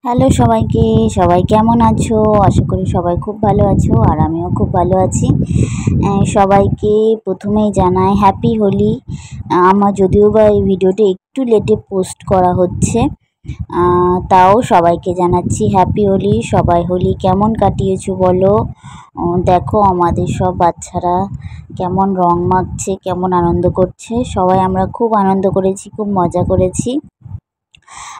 Hello সবাইকে, সবাই কেমন আছো? আশা করি সবাই খুব ভালো আছো আর আমিও খুব ভালো আছি। সবাইকে প্রথমেই জানাই হ্যাপি হোলি। আমার যদিও বা এই ভিডিওটা একটু লেটে পোস্ট করা হচ্ছে, তাও সবাইকে জানাচ্ছি হ্যাপি হোলি। সবাই হোলি কেমন কাটিয়েছো বলো? দেখো আমাদের সব বাচ্চারা কেমন রং মাখছে, কেমন আনন্দ করছে। সবাই আমরা খুব আনন্দ করেছি, খুব মজা করেছি।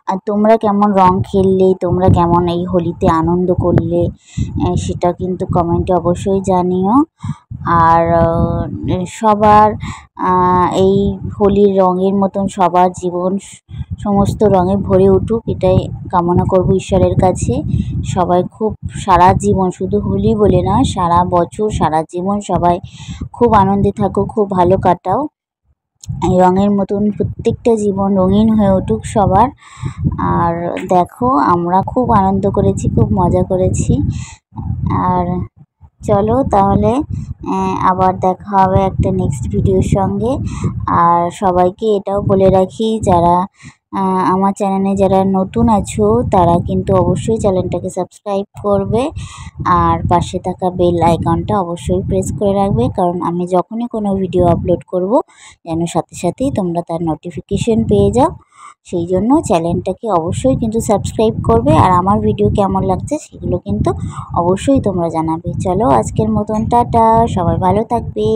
আর তোমরা কেমন রং খেললে, তোমরা কেমন এই হোলিতে আনন্দ করলে, সেটা কিন্তু কমেন্টে অবশ্যই জানিও। আর সবার এই হোলির রঙের মতন সবার জীবন সমস্ত রঙে ভরে উঠুক, এটাই কামনা করব ঈশ্বরের কাছে। সবাই খুব সারা জীবন, শুধু হোলি বলে না, সারা বছর সারা জীবন সবাই খুব আনন্দে থাকো, খুব ভালো কাটাও। এই রঙের মতন প্রত্যেকটা জীবন রঙিন হয়ে উঠুক সবার। আর দেখো আমরা খুব আনন্দ করেছি, খুব মজা করেছি। আর চলো তাহলে আবার দেখা হবে একটা নেক্সট ভিডিওর সঙ্গে। আর সবাইকে এটাও বলে রাখি, যারা আমার চ্যানেলে যারা নতুন আছো তারা কিন্তু অবশ্যই চ্যানেলটাকে সাবস্ক্রাইব করবে আর পাশে থাকা বেল আইকনটা অবশ্যই প্রেস করে রাখবে, কারণ আমি যখনই কোনো ভিডিও আপলোড করব যেন সাথে সাথেই তোমরা তার নোটিফিকেশন পেয়ে যাও। সেই জন্য চ্যানেলটাকে অবশ্যই কিন্তু সাবস্ক্রাইব করবে আর আমার ভিডিও কেমন লাগছে সেগুলো কিন্তু অবশ্যই তোমরা জানাবে। চলো আজকের মতন টাটা, সবাই ভালো থাকবে।